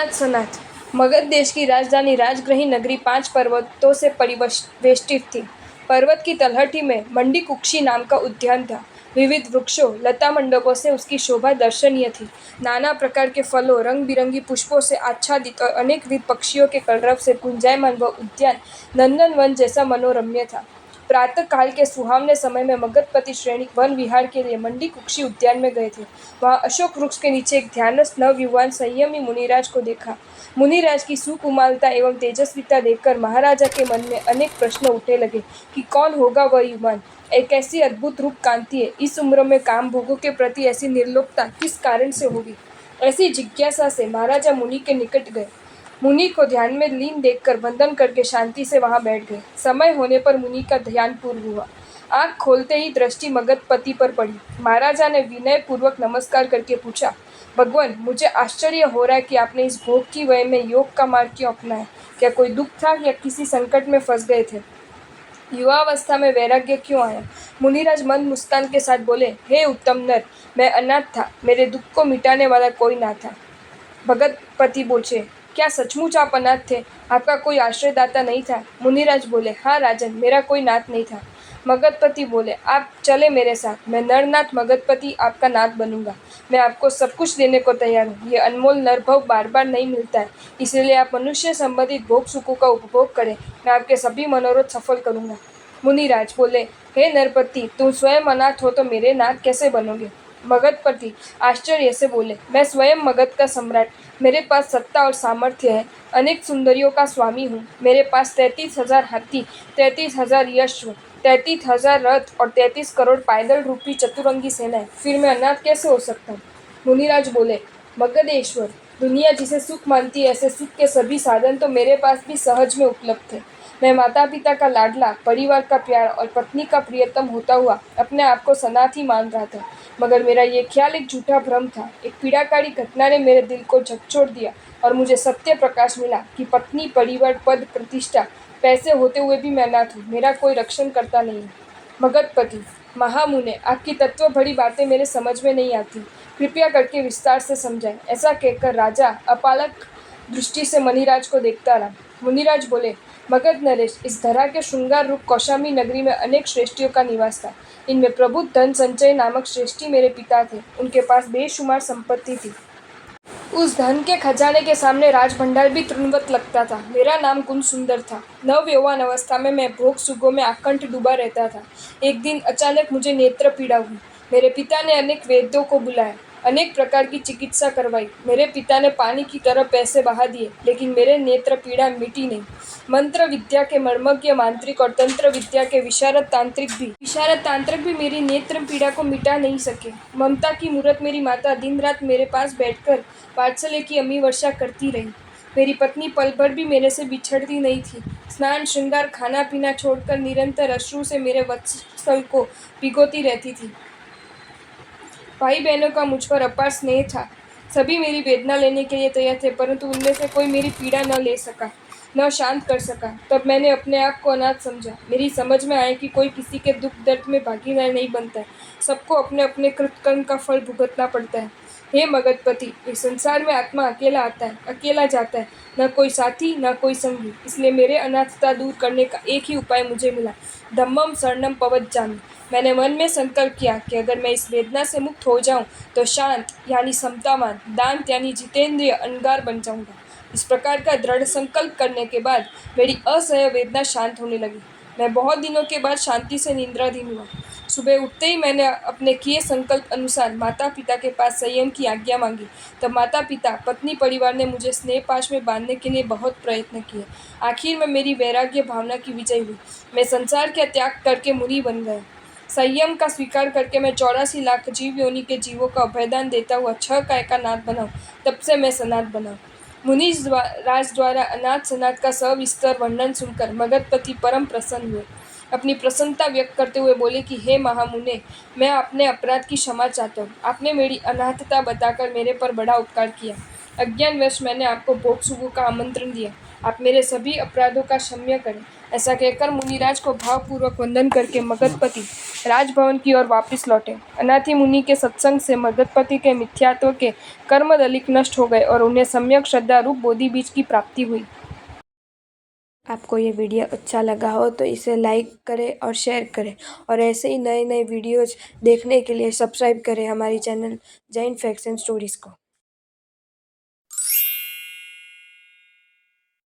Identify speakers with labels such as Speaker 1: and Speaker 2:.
Speaker 1: अनाथ सनाथ। मगध देश की राजधानी राजगृही नगरी 5 पर्वतों से परिवेष्टित थी। पर्वत की तलहटी में मंडी कुक्षी नाम का उद्यान था। विविध वृक्षों, लता मंडपों से उसकी शोभा दर्शनीय थी। नाना प्रकार के फलों, रंग बिरंगी पुष्पों से आच्छादित और अनेक विध पक्षियों के कलरव से गुंजायमान वह उद्यान नंदनवन जैसा मनोरम्य था। प्रातः काल के सुहावने समय में मगधपति श्रेणी वन विहार के लिए मंडी कुक्षी उद्यान में गए थे। वहां अशोक वृक्ष के नीचे एक ध्यानस्थ नवयुवान संयमी मुनिराज को देखा। मुनिराज की सुकुमारता एवं तेजस्विता देखकर महाराजा के मन में अनेक प्रश्न उठने लगे कि कौन होगा वह युवान, एक ऐसी अद्भुत रूप कांति है, इस उम्र में काम भोगों के प्रति ऐसी निर्लोकता किस कारण से होगी। ऐसी जिज्ञासा से महाराजा मुनि के निकट गए। मुनि को ध्यान में लीन देखकर वंदन करके शांति से वहां बैठ गए। समय होने पर मुनि का ध्यान पूर्ण हुआ। आंख खोलते ही दृष्टि मगधपति पर पड़ी। महाराजा ने विनय पूर्वक नमस्कार करके पूछा, भगवान, मुझे आश्चर्य हो रहा है कि आपने इस भोग की वय में योग का मार्ग क्यों अपनाया। क्या कोई दुख था या किसी संकट में फंस गए थे? युवावस्था में वैराग्य क्यों आया? मुनिराज मंद मुस्कान के साथ बोले, हे उत्तम नर, मैं अनाथ था, मेरे दुख को मिटाने वाला कोई ना था। भगतपति पूछे, क्या सचमुच आप अनाथ थे? आपका कोई आश्रयदाता नहीं था? मुनिराज बोले, हाँ राजन, मेरा कोई नाथ नहीं था। मगधपति बोले, आप चले मेरे साथ, मैं नरनाथ मगधपति आपका नाथ बनूंगा। मैं आपको सब कुछ देने को तैयार हूँ। ये अनमोल नरभोग बार बार नहीं मिलता है, इसलिए आप मनुष्य संबंधित भोग सुखों का उपभोग करें। मैं आपके सभी मनोरथ सफल करूंगा। मुनिराज बोले, हे नरपति, तुम स्वयं अनाथ हो तो मेरे नाथ कैसे बनोगे? मगधपति आश्चर्य से बोले, मैं स्वयं मगध का सम्राट, मेरे पास सत्ता और सामर्थ्य है, अनेक सुंदरियों का स्वामी हूँ, मेरे पास 33,000 हाथी, 33,000 यश्व, 33,000 रथ और 33 करोड़ पैदल रूपी चतुरंगी सेना है, फिर मैं अनाथ कैसे हो सकता हूँ? मुनिराज बोले, मगधेश्वर, दुनिया जिसे सुख मानती है ऐसे सुख के सभी साधन तो मेरे पास भी सहज में उपलब्ध थे। मैं माता पिता का लाडला, परिवार का प्यार और पत्नी का प्रियतम होता हुआ अपने आप को सनाथ ही मान रहा था, मगर मेरा ये ख्याल एक झूठा भ्रम था। एक पीड़ाकारी घटना ने मेरे दिल को झकझोर दिया और मुझे सत्य प्रकाश मिला कि पत्नी, परिवार, पद, प्रतिष्ठा, पैसे होते हुए भी मैं अनाथ हूँ, मेरा कोई रक्षण करता नहीं है। मगधपति, महामुने, आपकी तत्व भरी बातें मेरे समझ में नहीं आती, कृपया करके विस्तार से समझाएं। ऐसा कहकर राजा अपालक दृष्टि से मुनिराज को देखता रहा। मुनिराज बोले, मगध नरेश, इस धरा के श्रृंगार रूप कौशाम्बी नगरी में अनेक श्रेष्ठियों का निवास था। इनमें प्रबुद्ध धन संचय नामक श्रेष्ठी मेरे पिता थे। उनके पास बेशुमार संपत्ति थी। उस धन के खजाने के सामने राजभंडार भी तृणवत लगता था। मेरा नाम कुंज सुंदर था। नव यौवन अवस्था में मैं भोग सुखों में आकंठ डूबा रहता था। एक दिन अचानक मुझे नेत्र पीड़ा हुई। मेरे पिता ने अनेक वैद्यों को बुलाया, अनेक प्रकार की चिकित्सा करवाई। मेरे पिता ने पानी की तरह पैसे बहा दिए, लेकिन मेरे नेत्र पीड़ा मिटी नहीं। मंत्र विद्या के मर्मज्ञ मांत्रिक और तंत्र विद्या के विशारद तांत्रिक भी मेरी नेत्र पीड़ा को मिटा नहीं सके। ममता की मूरत मेरी माता दिन रात मेरे पास बैठकर वात्सल्य की अमी वर्षा करती रही। मेरी पत्नी पल भर भी मेरे से बिछड़ती नहीं थी। स्नान, श्रृंगार, खाना पीना छोड़कर निरंतर अश्रु से मेरे वत्सल को भिगोती रहती थी। भाई बहनों का मुझ पर अपार स्नेह था। सभी मेरी वेदना लेने के लिए तैयार थे, परंतु उनमें से कोई मेरी पीड़ा न ले सका, न शांत कर सका। तब मैंने अपने आप को अनाथ समझा। मेरी समझ में आया कि कोई किसी के दुख दर्द में भागीदार नहीं बनता है, सबको अपने अपने कृतकर्म का फल भुगतना पड़ता है। हे मगधपति, इस संसार में आत्मा अकेला आता है, अकेला जाता है, न कोई साथी न कोई संगी। इसलिए मेरे अनाथता दूर करने का एक ही उपाय मुझे मिला, धम्मम शरणम पवज्जामि। मैंने मन में संकल्प किया कि अगर मैं इस वेदना से मुक्त हो जाऊं तो शांत यानी समतावान, दांत यानी जितेंद्रिय अनगार बन जाऊंगा। इस प्रकार का दृढ़ संकल्प करने के बाद मेरी असह्य वेदना शांत होने लगी। मैं बहुत दिनों के बाद शांति से निद्राधीन हुआ। सुबह उठते ही मैंने अपने किए संकल्प अनुसार माता पिता के पास संयम की आज्ञा मांगी। तब माता पिता, पत्नी, परिवार ने मुझे स्नेह पाश में बांधने के लिए बहुत प्रयत्न किए। आखिर में मेरी वैराग्य भावना की विजय हुई। मैं संसार का त्याग करके मुनि बन गया। संयम का स्वीकार करके मैं 84 लाख जीव योनि के जीवों का अभयदान देता हुआ 6 काय का नाथ बना। तब से मैं सनाथ बना। मुनि राज द्वारा अनाथ सनाथ का सविस्तर वर्णन सुनकर मगधपति परम प्रसन्न हुए। अपनी प्रसन्नता व्यक्त करते हुए बोले कि हे महामुने, मैं अपने अपराध की क्षमा चाहता हूँ। आपने मेरी अनाथता बताकर मेरे पर बड़ा उपकार किया। अज्ञानवश मैंने आपको भोग सुखों का आमंत्रण दिया। आप मेरे सभी अपराधों का क्षम्य करें। ऐसा कहकर मुनिराज को भावपूर्वक वंदन करके मगधपति राजभवन की ओर वापस लौटे। अनाथि मुनि के सत्संग से मगधपति के मिथ्यात्व के कर्म दलिक नष्ट हो गए और उन्हें सम्यक श्रद्धा रूप बोधि बीज की प्राप्ति हुई। आपको ये वीडियो अच्छा लगा हो तो इसे लाइक करें और शेयर करें, और ऐसे ही नए नए वीडियोज देखने के लिए सब्सक्राइब करें हमारी channel Jain facts and stories को।